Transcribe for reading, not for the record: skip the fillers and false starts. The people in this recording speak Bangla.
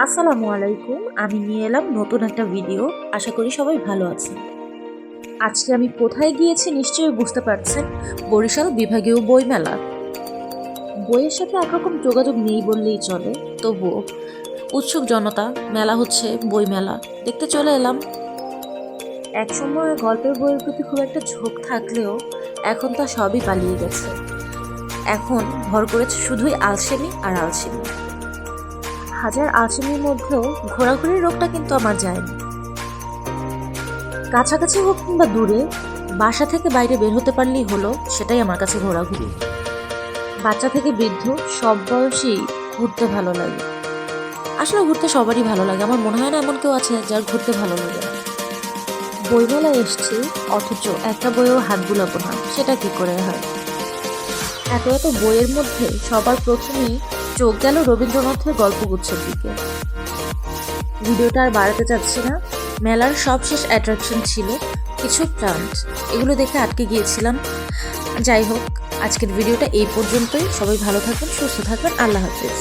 আসসালামু আলাইকুম। আমি নিয়ে এলাম নতুন একটা ভিডিও। আশা করি সবাই ভালো আছেন। আজকে আমি কোথায় গিয়েছি নিশ্চয়ই বুঝতে পারছেন। বরিশাল বিভাগীয় বইমেলা। বইয়ের সাথে একরকম যোগাযোগ নেই বললেই চলে, তবুও উৎসুক জনতা, মেলা হচ্ছে বই মেলা, দেখতে চলে এলাম। একসময় গল্পের বইয়ের প্রতি খুব একটা ঝোঁক থাকলেও এখন তা সবই পালিয়ে গেছে। এখন ভর করেছে শুধুই আলসেমি আর আলসেমি। হাজার আলসেমির মধ্যেও ঘোরাঘুরির রোগটা কিন্তু আমার যায়নি। কাছাকাছি হোক কিংবা দূরে, বাসা থেকে বাইরে বের হতে পারলেই হলো, সেটাই আমার কাছে ঘোরাঘুরি। বাচ্চা থেকে বৃদ্ধ সব বয়সেই ঘুরতে ভালো লাগে। আসলে ঘুরতে সবারই ভালো লাগে, আমার মনে হয় না এমন কেউ আছে যার ঘুরতে ভালো লাগে না। বইমেলায় এসছি, অথচ একটা বইও হাত বুলাবো না, সেটা কি করে হয়? এত এত বইয়ের মধ্যে সবার প্রথমেই চোখ গেল রবীন্দ্রনাথের গল্পগুচ্ছের দিকে। ভিডিওটা আর বাড়াতে চাচ্ছি না। মেলার সবশেষ অ্যাট্রাকশন ছিল কিছু প্লান্ট, এগুলো দেখে আটকে গিয়েছিলাম। যাই হোক, আজকের ভিডিওটা এই পর্যন্তই। সবাই ভালো থাকবেন, সুস্থ থাকবেন। আল্লাহ হাফেজ।